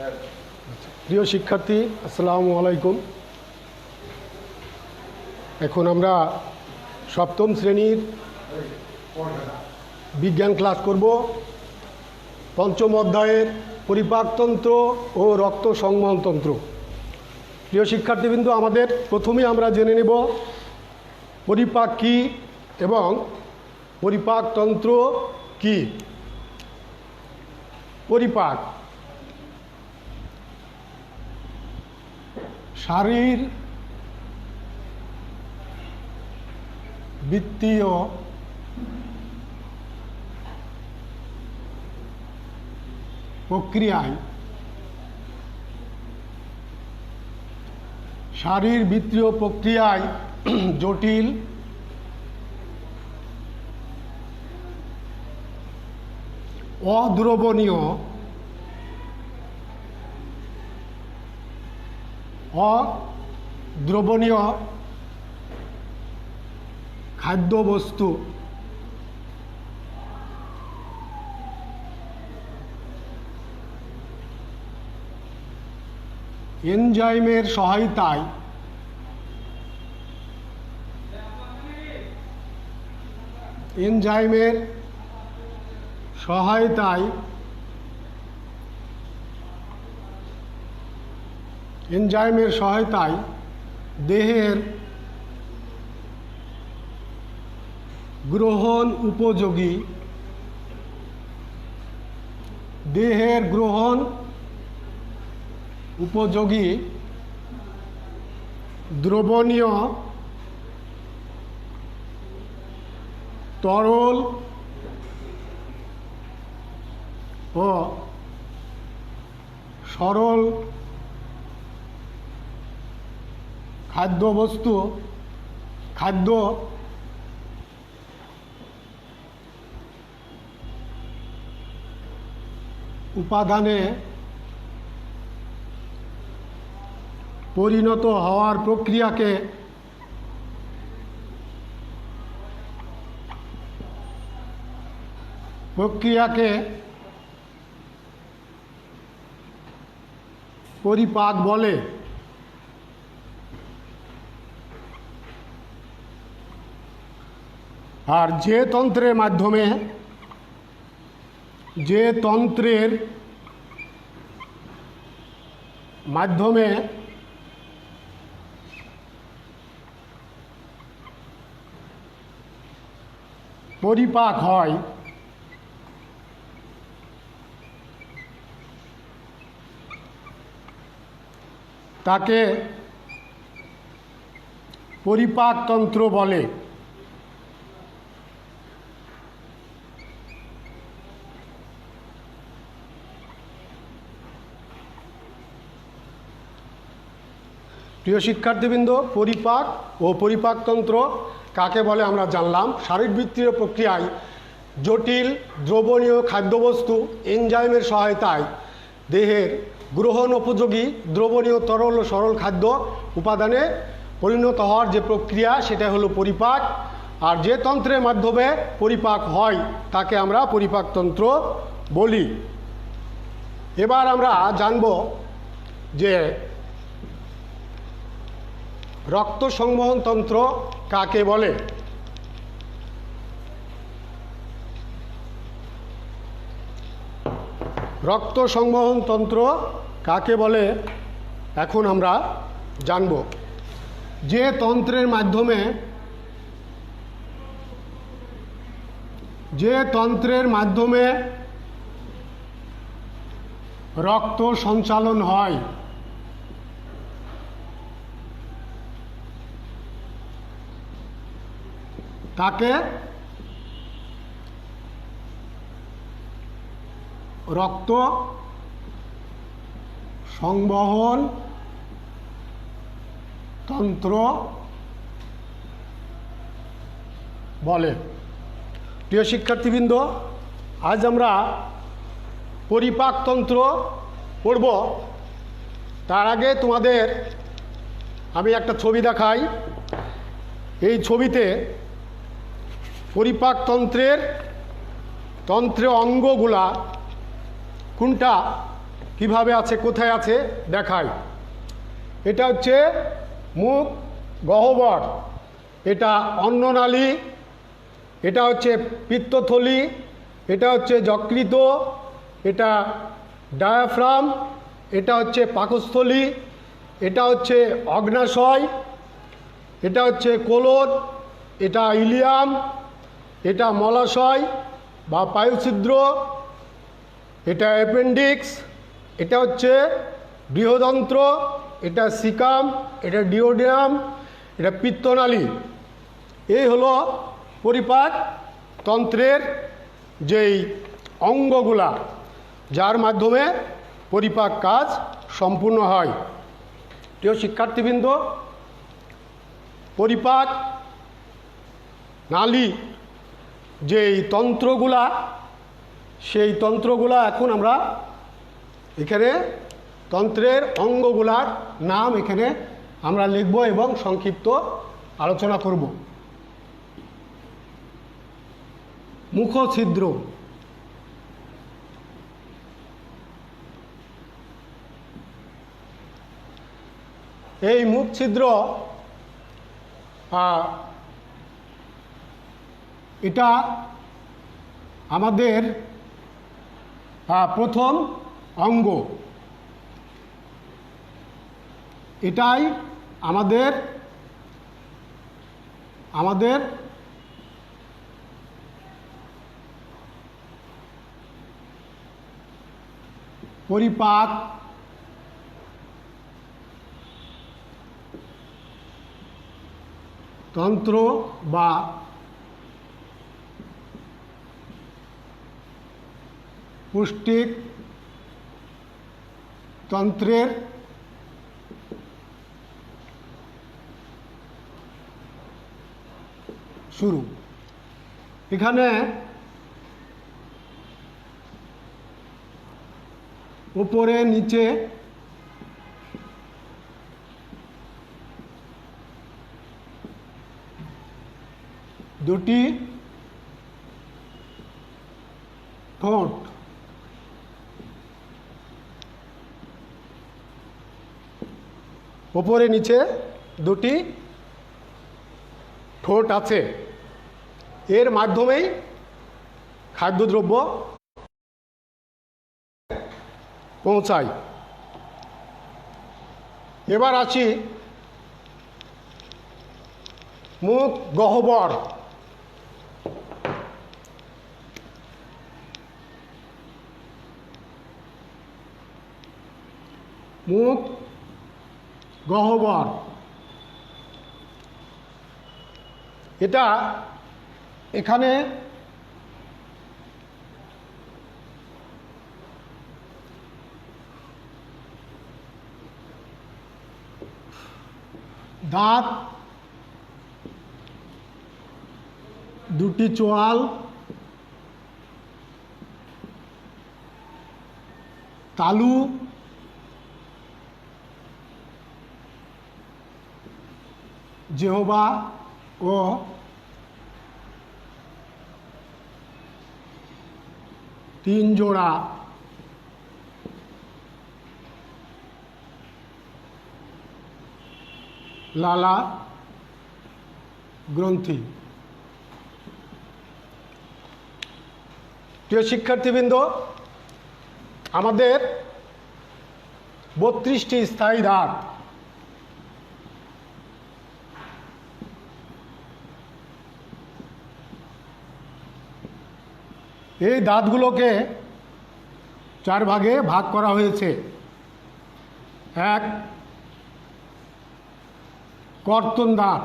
প্রিয় শিক্ষার্থী, আসসালামু আলাইকুম। এখন আমরা সপ্তম শ্রেণীর বিজ্ঞান ক্লাস করব। পঞ্চম অধ্যায়ের পরিপাকতন্ত্র ও রক্ত সংবহনতন্ত্র। প্রিয় শিক্ষার্থীবৃন্দ, আমাদের প্রথমেই আমরা জেনে নেব পরিপাক কী এবং পরিপাকতন্ত্র কী। পরিপাক শারীরবৃত্তীয় প্রক্রিয়ায় জটিল অদ্রবণীয় খাদ্যবস্তু এনজাইমের সহায়তায় দেহের গ্রহণ উপযোগী দ্রবণীয় তরল ও সরল খাদ্য উপাদানে পরিণত হওয়ার প্রক্রিয়াকে পরিপাক বলে। আর যে তন্ত্রের মাধ্যমে পরিপাক হয় তাকে পরিপাকতন্ত্র বলে। প্রিয় শিক্ষার্থীবৃন্দ, পরিপাক ও পরিপাকতন্ত্র কাকে বলে আমরা জানলাম। শারীরবৃত্তীয় প্রক্রিয়ায় জটিল দ্রবণীয় খাদ্যবস্তু এনজাইমের সহায়তায় দেহের গ্রহণ উপযোগী দ্রবণীয় তরল ও সরল খাদ্য উপাদানে পরিণত হওয়ার যে প্রক্রিয়া, সেটা হলো পরিপাক। আর যে তন্ত্রের মাধ্যমে পরিপাক হয় তাকে আমরা পরিপাকতন্ত্র বলি। এবার আমরা জানব যে রক্ত সংবহনতন্ত্র কাকে বলে। রক্ত সংবহনতন্ত্র কাকে বলে এখন আমরা জানব। যে তন্ত্রের মাধ্যমে রক্ত সঞ্চালন হয় তাকে রক্ত সংবহন তন্ত্র বলে। প্রিয় শিক্ষার্থীবৃন্দ, আজ আমরা পরিপাকতন্ত্র পড়ব। তার আগে তোমাদের আমি একটা ছবি দেখাই। এই ছবিতে পরিপাকতন্ত্রের অঙ্গগুলা কোনটা কিভাবে আছে, কোথায় আছে দেখাই। এটা হচ্ছে মুখ গহ্বর, এটা অন্ননালী, এটা হচ্ছে পিত্তথলি, এটা হচ্ছে যকৃত, এটা ডায়াফ্রাম, এটা হচ্ছে পাকস্থলী, এটা হচ্ছে অগ্নাশয়, এটা হচ্ছে কোলন, এটা ইলিয়াম, এটা মলাশয় বা পায়ুছিদ্র, এটা অ্যাপেন্ডিক্স, এটা হচ্ছে বৃহদন্ত্র, এটা সিকাম, এটা ডিওডিয়াম, এটা পিত্তনালী। এই হলো পরিপাক তন্ত্রের যেই অঙ্গগুলা, যার মাধ্যমে পরিপাক কাজ সম্পূর্ণ হয়। প্রিয় শিক্ষার্থীবৃন্দ, পরিপাক নালী যেই তন্ত্রগুলা, সেই তন্ত্রগুলা এখন আমরা এখানে তন্ত্রের অঙ্গগুলার নাম এখানে আমরা লিখব এবং সংক্ষিপ্ত আলোচনা করব। মুখছিদ্র, এই মুখছিদ্র এটা আমাদের প্রথম অঙ্গ, এটাই আমাদের পরিপাক তন্ত্র বা পুষ্টিক তন্ত্রের শুরু। এখানে উপরে নিচে দুটি ঠোঁট, উপরে নিচে দুটি ঠোঁট আছে, এর মাধ্যমেই খাদ্যদ্রব্য পৌঁছায়। এবার আসি মুখ গহ্বর। মুখ গহ্বর এটা এখানে দাঁত, দুটি চোয়াল, তালু, জিহ্বা ও তিন জোড়া লালা গ্রন্থি। প্রিয় শিক্ষার্থীবৃন্দ, আমাদের 32টি স্থায়ী দাঁত। এই দাঁতগুলোকে 4 ভাগে ভাগ করা হয়েছে। এক, কর্তন দাঁত,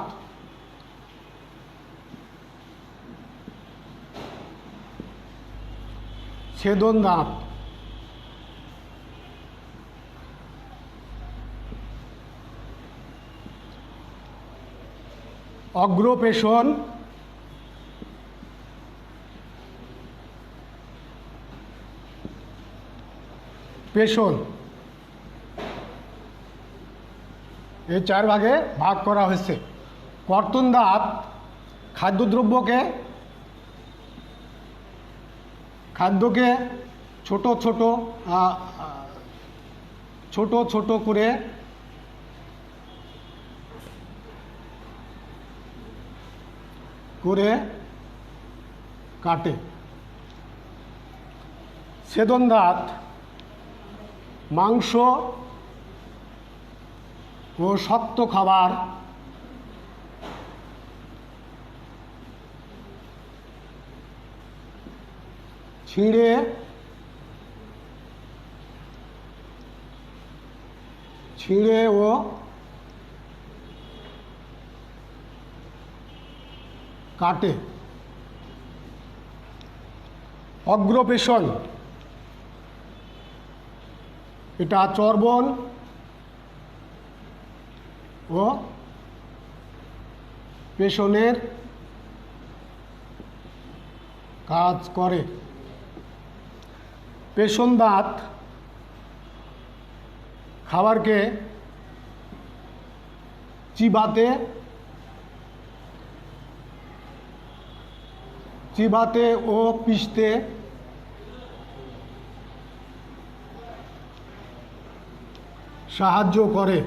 ছেদন দাঁত, অগ্রপেশন, পেশন। এই 4 ভাগে ভাগ করা হয়েছে। কর্তন দাঁত খাদ্যকে ছোট ছোট ছোট ছোট করে করে কাটে। ছেদন দাঁত মাংস ও শক্ত খাবার ছিঁড়ে ও কাটে। অগ্রপেশন, এটা চর্বণ ও পেশনের কাজ করে। পেশন দাঁত খাবারকে চিবাতে ও পিষতে সাহায্য করে।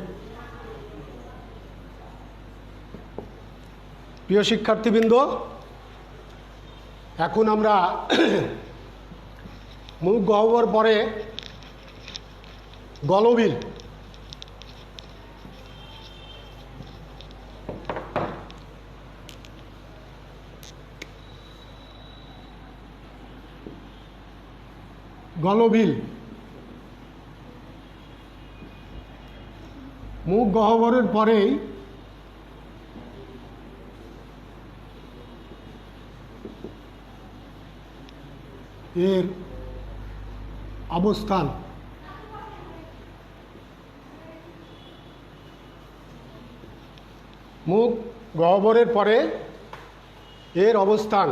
প্রিয় শিক্ষার্থীবৃন্দ, এখন আমরা মুখ গহ্বর পরে গলবিল। গলবিল মুখ গহ্বরের পরেই এর অবস্থান। মুখ গহ্বরের পরে এর অবস্থান।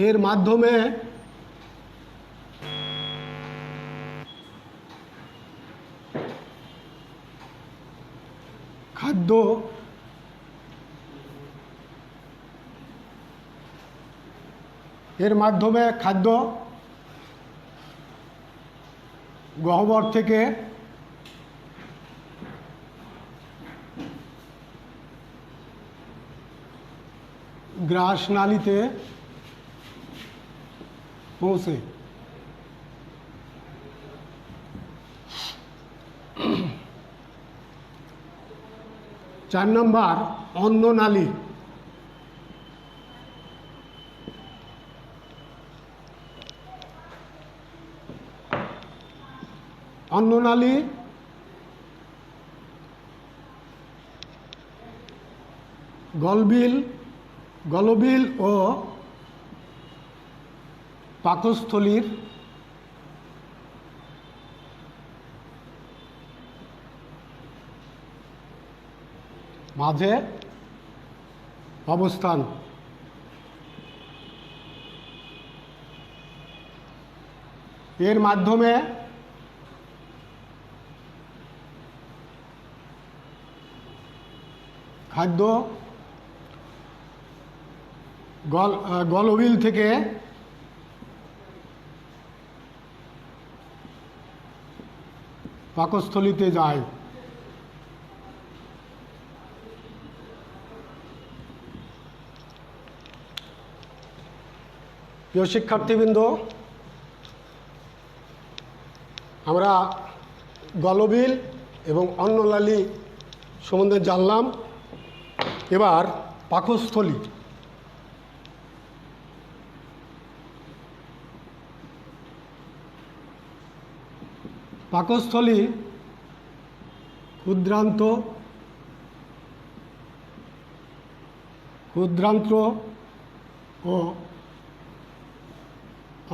এর মাধ্যমে খাদ্য গহ্বর থেকে গ্রাসনালীতে পৌঁছে। 4 নম্বর অন্ননালী। অন্ননালী গলবিল ও পাকস্থলীর মাঝে অবস্থান। এর মাধ্যমে খাদ্য গলবিল থেকে পাকস্থলীতে যায়। প্রিয় শিক্ষার্থীবৃন্দ, আমরা গলবিল এবং অন্ননালী সম্বন্ধে জানলাম। এবার পাকস্থলী। পাকস্থলী ক্ষুদ্রান্ত্র ও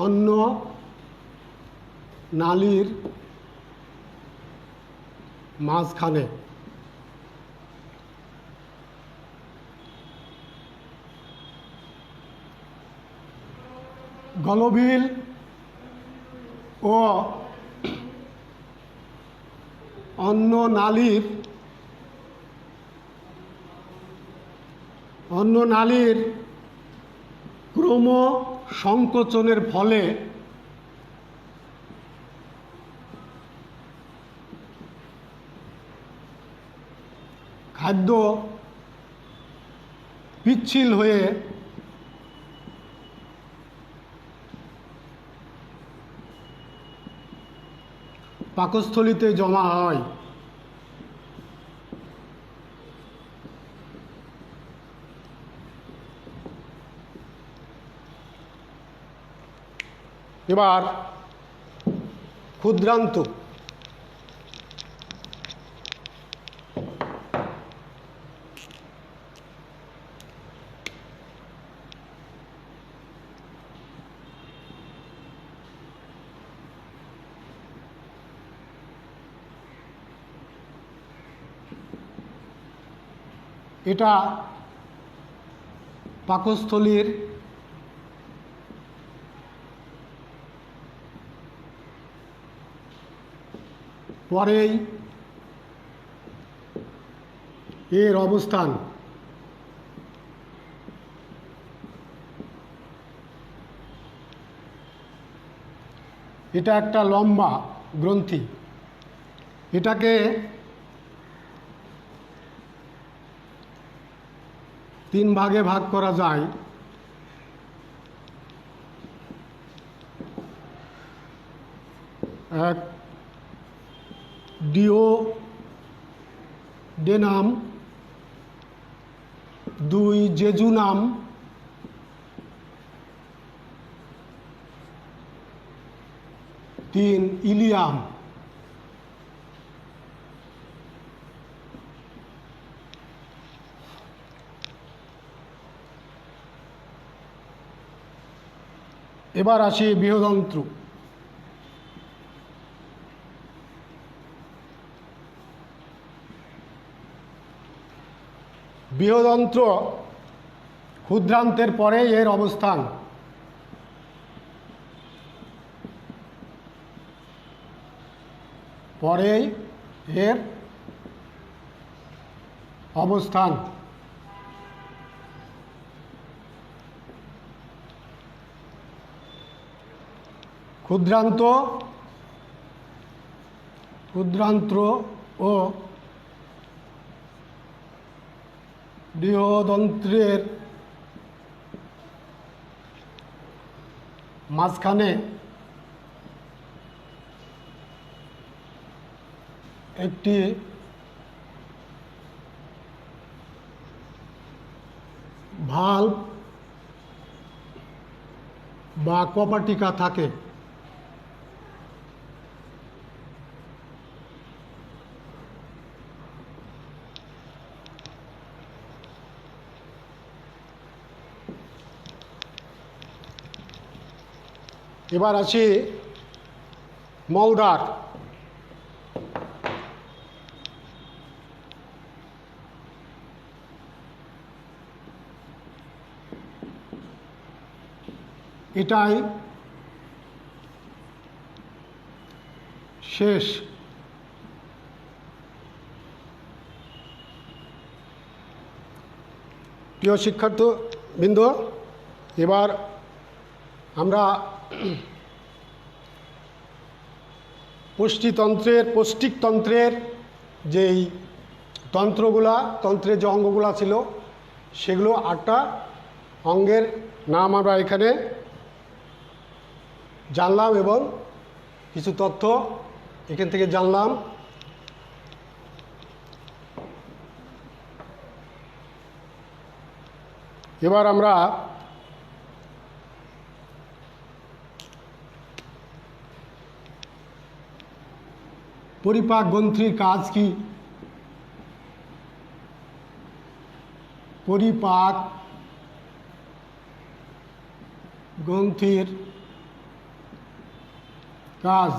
অন্ন নালীর মাঝখানে। গলবিল ও অন্ন নালীর অন্ন নালীর ক্রম সংকোচনের ফলে খাদ্য পিচ্ছিল হয়ে পাকস্থলীতে জমা হয়। এবার ক্ষুদ্রান্ত। এটা পাকস্থলীর পরেই এর অবস্থান। এটা একটা লম্বা গ্রন্থি। এটাকে তিন ভাগে ভাগ করা যায়। এক ডিওডেনাম, দুই জেজুনাম, তিন ইলিয়াম। এবার আসি বৃহদন্ত্র। বৃহদন্ত্র ক্ষুদ্রান্তের পরে এর অবস্থান। পরেই এর অবস্থান। ক্ষুদ্রান্ত ও বৃহদন্ত্রের মাঝখানে একটি ভাল্ব বা কপাটিকা থাকে। এবার আসি মলদ্বার। এটাই শেষ। প্রিয় শিক্ষার্থীবৃন্দ, এবার আমরা পৌষ্টিকতন্ত্রের যেই তন্ত্রের যে অঙ্গগুলা ছিল সেগুলো 8টা অঙ্গের নাম আমরা এখানে জানলাম এবং কিছু তথ্য এখান থেকে জানলাম। এবার আমরা পরিপাক গ্রন্থির কাজ কি? পরিপাক গ্রন্থির কাজ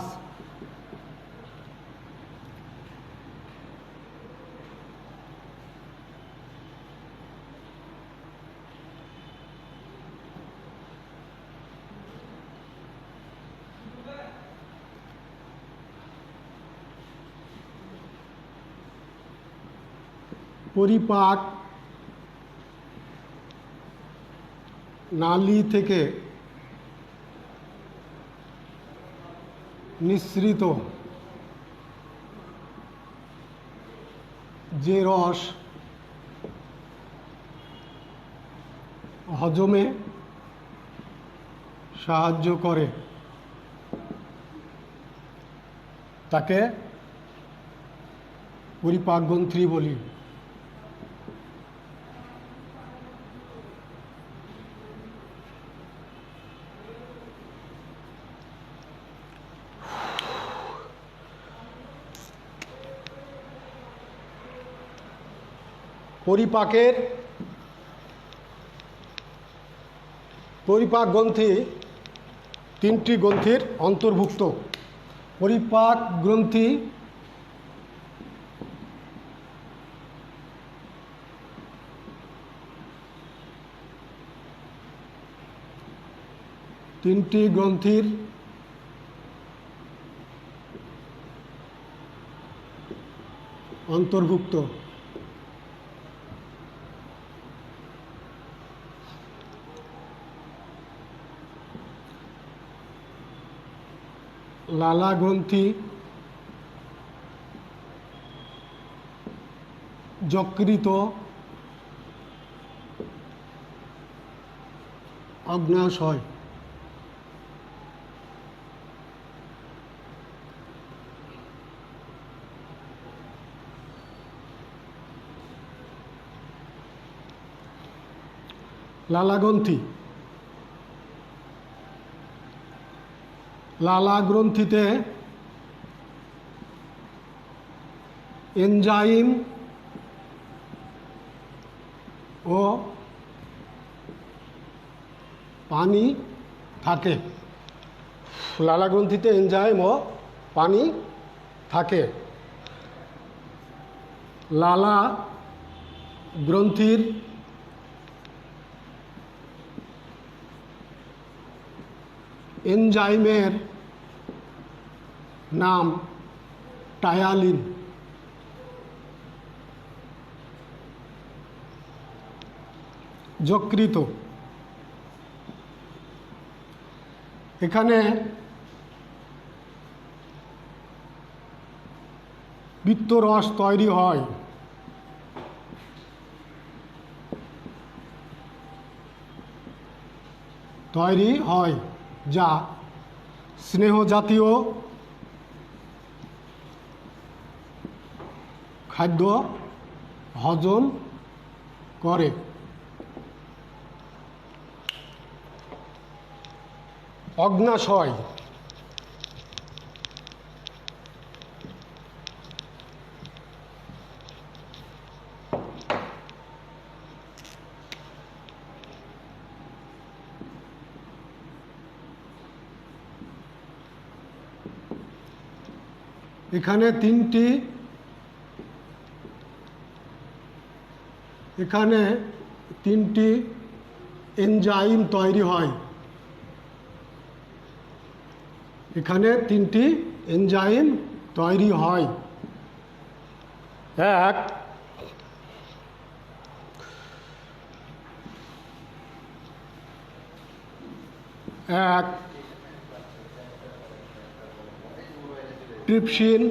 পরিপাক নালী থেকে নিঃসৃত যে রস হজমে সাহায্য করে তাকে পরিপাক গ্রন্থি বলি। পরিপাক গ্রন্থি তিনটি গ্রন্থির অন্তর্ভুক্ত। পরিপাক গ্রন্থি তিনটি গ্রন্থির অন্তর্ভুক্ত। লালা গ্রন্থি, যকৃত, অগ্ন্যাশয়। লালা গ্রন্থি, লালা গ্রন্থিতে এনজাইম ও পানি থাকে। লালা গ্রন্থিতে এনজাইম ও পানি থাকে। লালা গ্রন্থির এনজাইমের নাম টায়ালিন। যকৃত, এখানে পিত্তরস তৈরি হয়। যা স্নেহ জাতীয় খাদ্য হজম করে। অগ্ন্যাশয়, এখানে তিনটি এনজাইম তৈরি হয়। এখানে তিনটি এনজাইম তৈরি হয়। এক, ট্রিপসিন,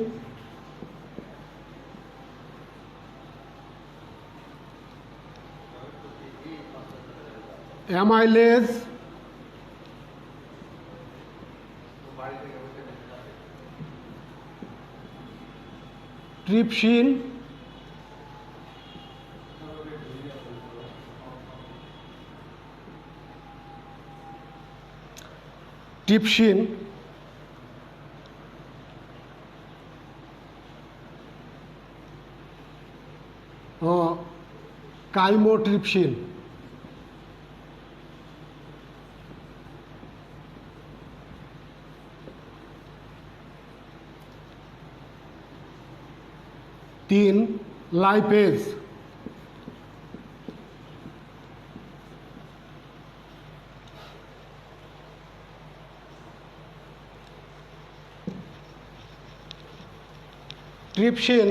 অ্যামাইলেজ, ট্রিপসিন, ও কাইমোট্রিপসিন। তিন, লাইপেজ। ট্রিপসিন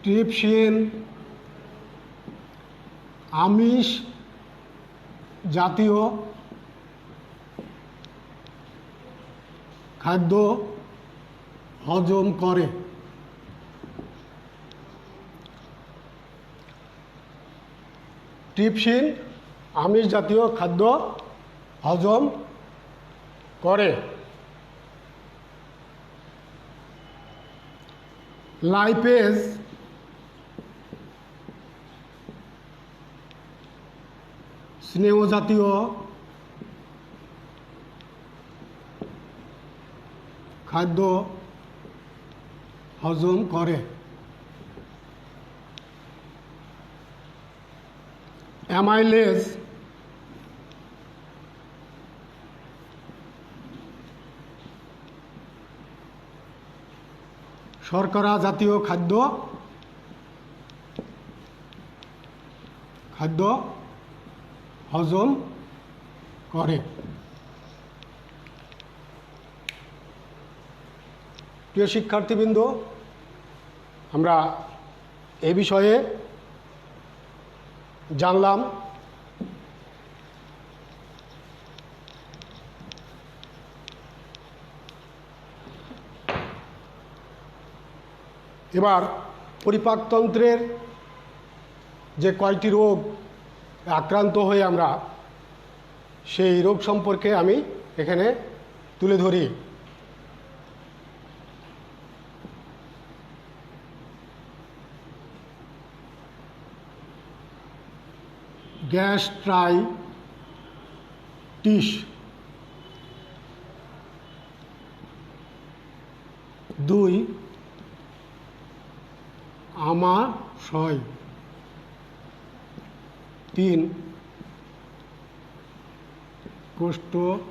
ট্রিপসিন আমিষ জাতীয় খাদ্য হজম করে। ট্রিপসিন আমিষ জাতীয় খাদ্য হজম করে। লাইপেজ স্নেহ জাতীয় খাদ্য হজম করে। অ্যামাইলেজ শর্করা জাতীয় খাদ্য হজম করে। প্রিয় শিক্ষার্থীবৃন্দ, আমরা এ বিষয়ে জানলাম। এবার পরিপাকতন্ত্রের যে কয়টি রোগ আক্রান্ত হয়ে আমরা সেই রোগ সম্পর্কে আমি এখানে তুলে ধরি। গ্যাস্ট্রাইটিস, 2 আমাশয়, 3 কোষ্ঠকাঠিন্য।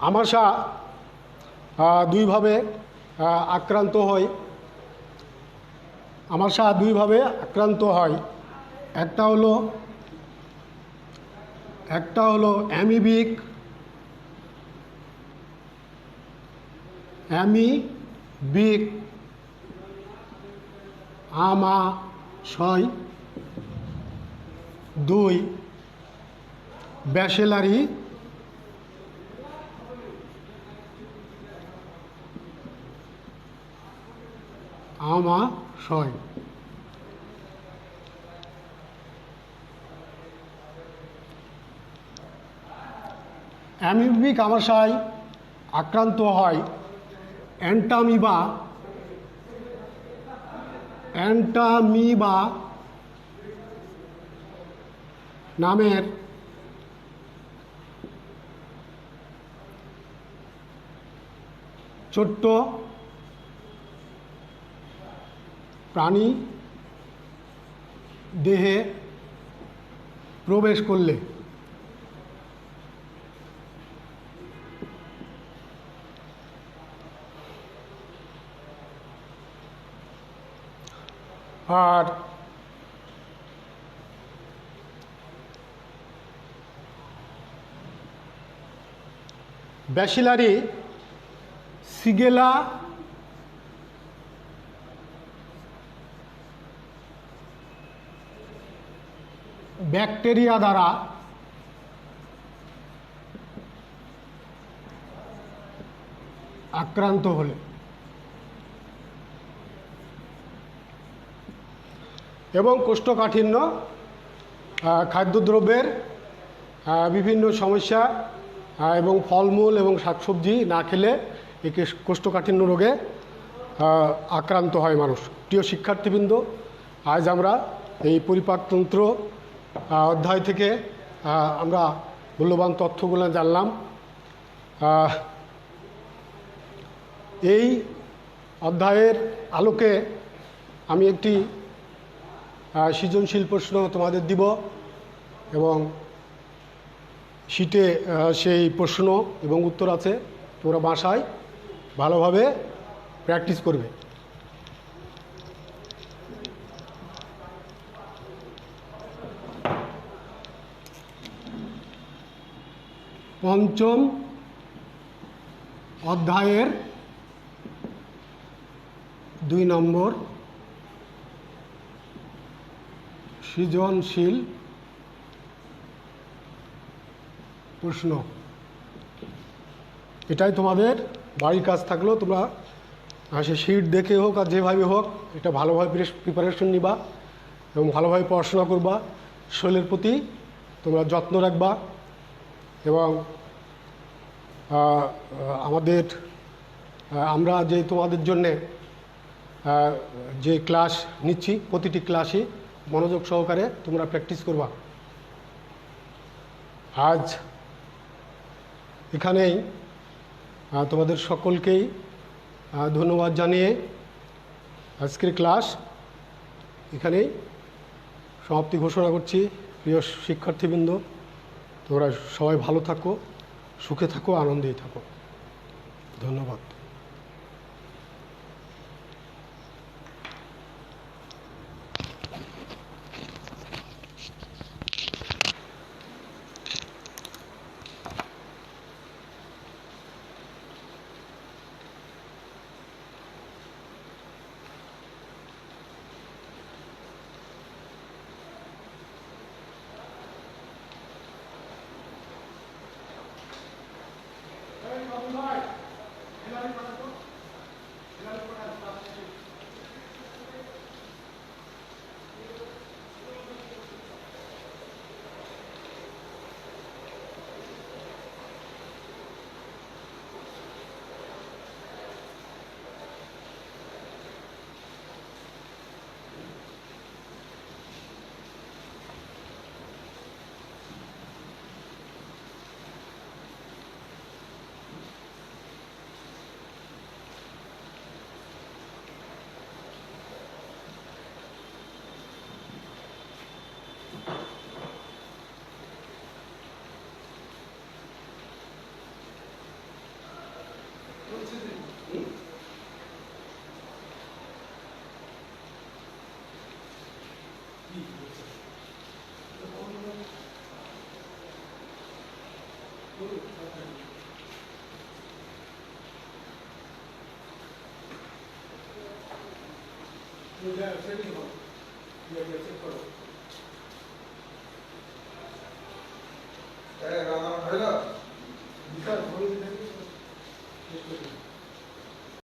আমাশা দুইভাবে আক্রান্ত হয়। আমাশা দুইভাবে আক্রান্ত হয়। একটা হলো অ্যামিবিক আমাশয়, 2 ব্যাসিলারি আমাশয়। অ্যামিবিক আমাশায় আক্রান্ত হয় অ্যান্টামিবা নামের ছোট্ট প্রাণী দেহে প্রবেশ করলে। আর ব্যাসিলারি সিগেলা ব্যাকটেরিয়া দ্বারা আক্রান্ত হলে এবং কোষ্ঠকাঠিন্য খাদ্যদ্রব্যের বিভিন্ন সমস্যা এবং ফলমূল এবং শাকসবজি না খেলে এই কোষ্ঠকাঠিন্য রোগে আক্রান্ত হয় মানুষ। প্রিয় শিক্ষার্থীবৃন্দ, আজ আমরা এই পরিপাকতন্ত্র অধ্যায় থেকে আমরা মূল্যবান তথ্যগুলো জানলাম। এই অধ্যায়ের আলোকে আমি একটি সৃজনশীল প্রশ্ন তোমাদের দিব এবং শীটে সেই প্রশ্ন এবং উত্তর আছে। তোমরা বাসায় ভালোভাবে প্র্যাকটিস করবে। পঞ্চম অধ্যায়ের 2 নম্বর সৃজনশীল প্রশ্ন। এটাই তোমাদের বাড়ির কাজ থাকলো। তোমরা সে শিট দেখে হোক আর যেভাবে হোক এটা ভালোভাবে প্রিপারেশন নিবা এবং ভালোভাবে পড়াশোনা করবা, শরীরের প্রতি তোমরা যত্ন রাখবা এবং আমরা যে তোমাদের জন্যে যে ক্লাস নিচ্ছি প্রতিটি ক্লাসে মনোযোগ সহকারে তোমরা প্র্যাকটিস করবা। আজ এখানেই তোমাদের সকলকেই ধন্যবাদ জানিয়ে আজকের ক্লাস এখানেই সমাপ্তি ঘোষণা করছি। প্রিয় শিক্ষার্থীবৃন্দ, তোমরা সবাই ভালো থাকো, সুখে থাকো, আনন্দেই থাকো। ধন্যবাদ। রান্না হয়ে গেল।